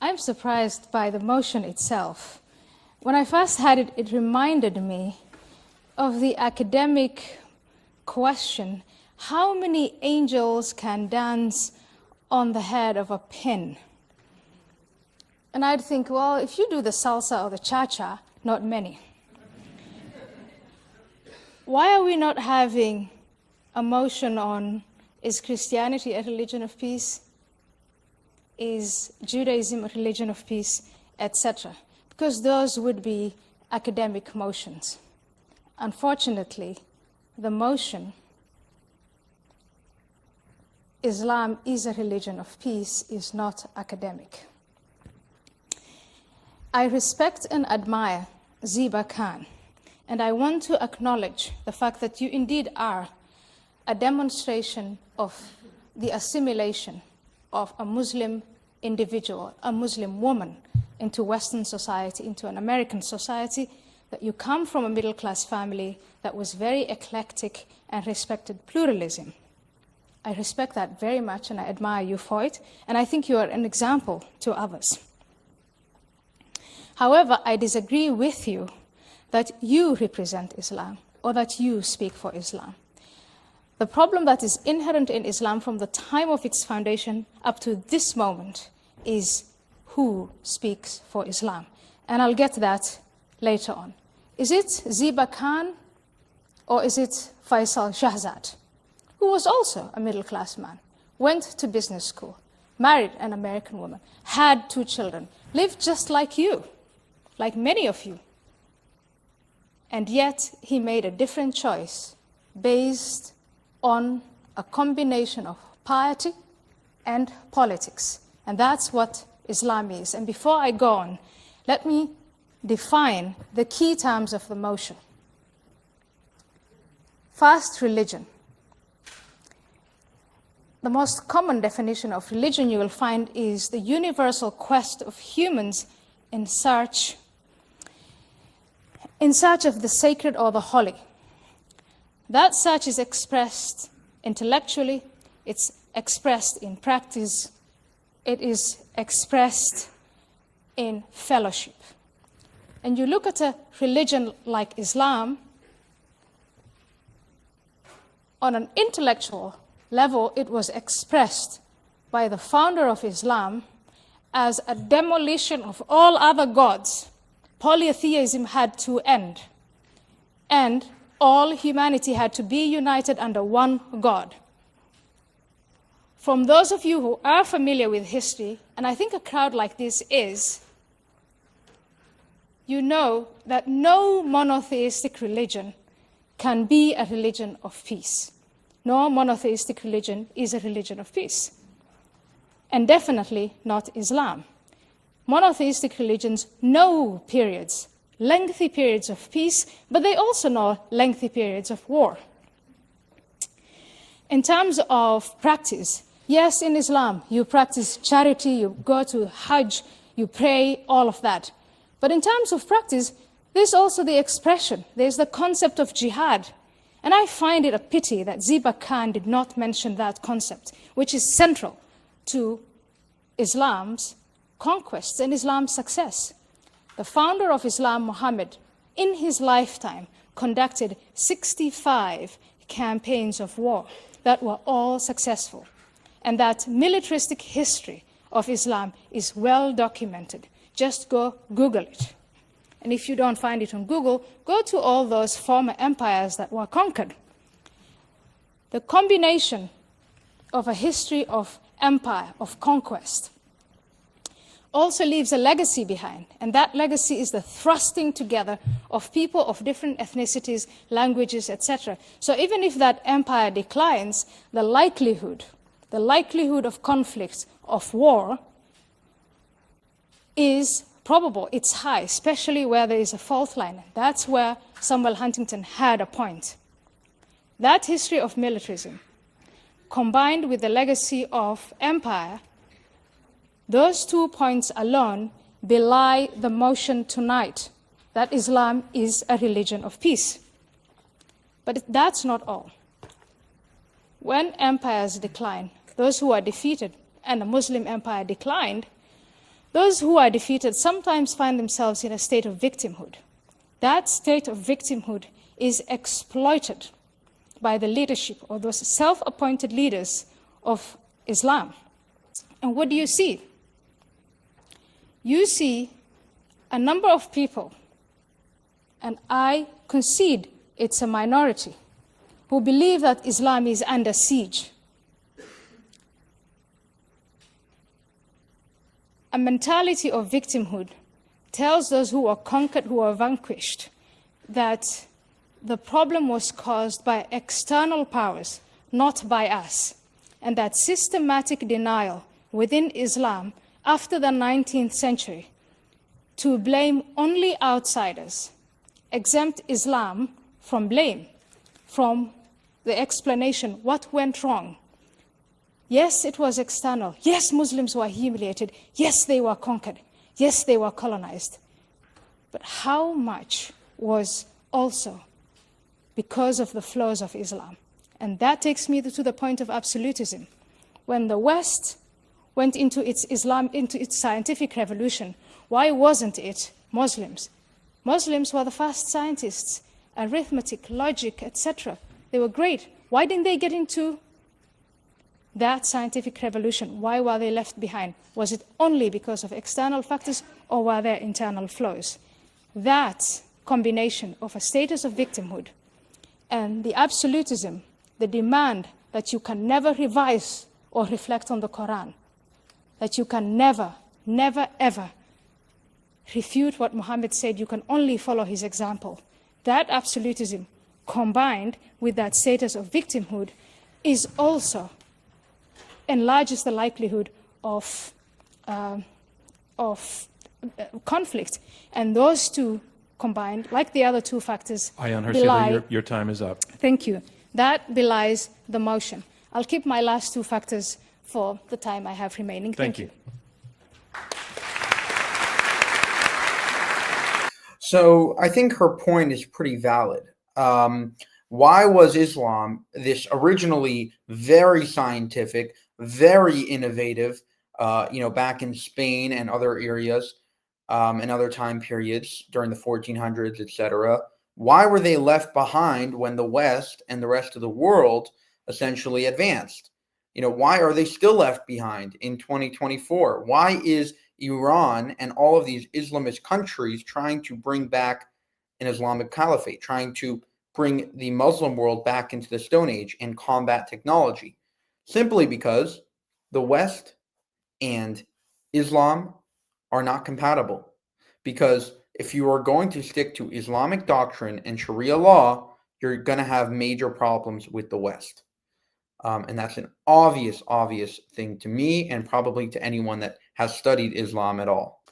I'm surprised by the motion itself. When I first had it, it reminded me of the academic question, how many angels can dance on the head of a pin? And I'd think, well, if you do the salsa or the cha-cha, not many. Why are we not having a motion on, is Christianity a religion of peace? Is Judaism a religion of peace, etc.? Because those would be academic motions. Unfortunately, the motion, Islam is a religion of peace, is not academic. I respect and admire Ziba Khan, and I want to acknowledge the fact that you indeed are a demonstration of the assimilation of a Muslim individual, a Muslim woman, into Western society, into an American society, that you come from a middle-class family that was very eclectic and respected pluralism. I respect that very much, and I admire you for it, and I think you are an example to others. However, I disagree with you that you represent Islam or that you speak for Islam. The problem that is inherent in Islam from the time of its foundation up to this moment is who speaks for Islam. And I'll get to that later on. Is it Ziba Khan or is it Faisal Shahzad, who was also a middle-class man, went to business school, married an American woman, had 2 children, lived just like you, like many of you. And yet he made a different choice based on a combination of piety and politics. And that's what Islam is. And before I go on, let me define the key terms of the motion. First, religion. The most common definition of religion you will find is the universal quest of humans in search of the sacred or the holy. That search is expressed intellectually, it's expressed in practice, it is expressed in fellowship. And you look at a religion like Islam, on an intellectual level, it was expressed by the founder of Islam as a demolition of all other gods. Polytheism had to end, and all humanity had to be united under one God. From those of you who are familiar with history, and I think a crowd like this is, you know that no monotheistic religion can be a religion of peace. No monotheistic religion is a religion of peace, and definitely not Islam. Monotheistic religions know periods, lengthy periods of peace, but they also know lengthy periods of war. In terms of practice, yes, in Islam, you practice charity, you go to Hajj, you pray, all of that. But in terms of practice, there's also the expression, there's the concept of jihad. And I find it a pity that Ziba Khan did not mention that concept, which is central to Islam's conquests and Islam's success. The founder of Islam, Muhammad, in his lifetime, conducted 65 campaigns of war that were all successful. And that militaristic history of Islam is well documented. Just go Google it. And if you don't find it on Google, go to all those former empires that were conquered. The combination of a history of empire, of conquest, also leaves a legacy behind, and that legacy is the thrusting together of people of different ethnicities, languages, etc. So even if that empire declines, the likelihood of conflict, of war, is probable, it's high, especially where there is a fault line. That's where Samuel Huntington had a point. That history of militarism, combined with the legacy of empire, those 2 points alone belie the motion tonight that Islam is a religion of peace. But that's not all. When empires decline, those who are defeated, and the Muslim empire declined, Those who are defeated sometimes find themselves in a state of victimhood. That state of victimhood is exploited by the leadership or those self-appointed leaders of Islam. And what do you see? You see a number of people, and I concede it's a minority, who believe that Islam is under siege. A mentality of victimhood tells those who are conquered, who are vanquished, that the problem was caused by external powers, not by us, and that systematic denial within Islam after the 19th century to blame only outsiders, exempt Islam from blame, from the explanation, what went wrong. Yes, it was external. Yes, Muslims were humiliated. Yes, they were conquered. Yes, they were colonized. But how much was also because of the flaws of Islam? And that takes me to the point of absolutism. When the West went into its scientific revolution, why wasn't it Muslims? Muslims were the first scientists, arithmetic, logic, etc. They were great. Why didn't they get into that scientific revolution? Why were they left behind? Was it only because of external factors, or were there internal flaws? That combination of a status of victimhood and the absolutism, the demand that you can never revise or reflect on the Quran, that you can never, never, ever refute what Muhammad said, you can only follow his example. That absolutism, combined with that status of victimhood, is also enlarges the likelihood of conflict. And those two combined, like the other two factors, Aayan Hirsi, your time is up. Thank you. That belies the motion. I'll keep my last two factors for the time I have remaining. Thank you. So I think her point is pretty valid. Why was Islam, this originally very scientific, very innovative, back in Spain and other areas and other time periods during the 1400s, etc., why were they left behind when the West and the rest of the world essentially advanced? Why are they still left behind in 2024? Why is Iran and all of these Islamist countries trying to bring back an Islamic caliphate, trying to bring the Muslim world back into the Stone Age and combat technology? Simply because the West and Islam are not compatible. Because if you are going to stick to Islamic doctrine and Sharia law, you're going to have major problems with the West. And that's an obvious thing to me and probably to anyone that has studied Islam at all.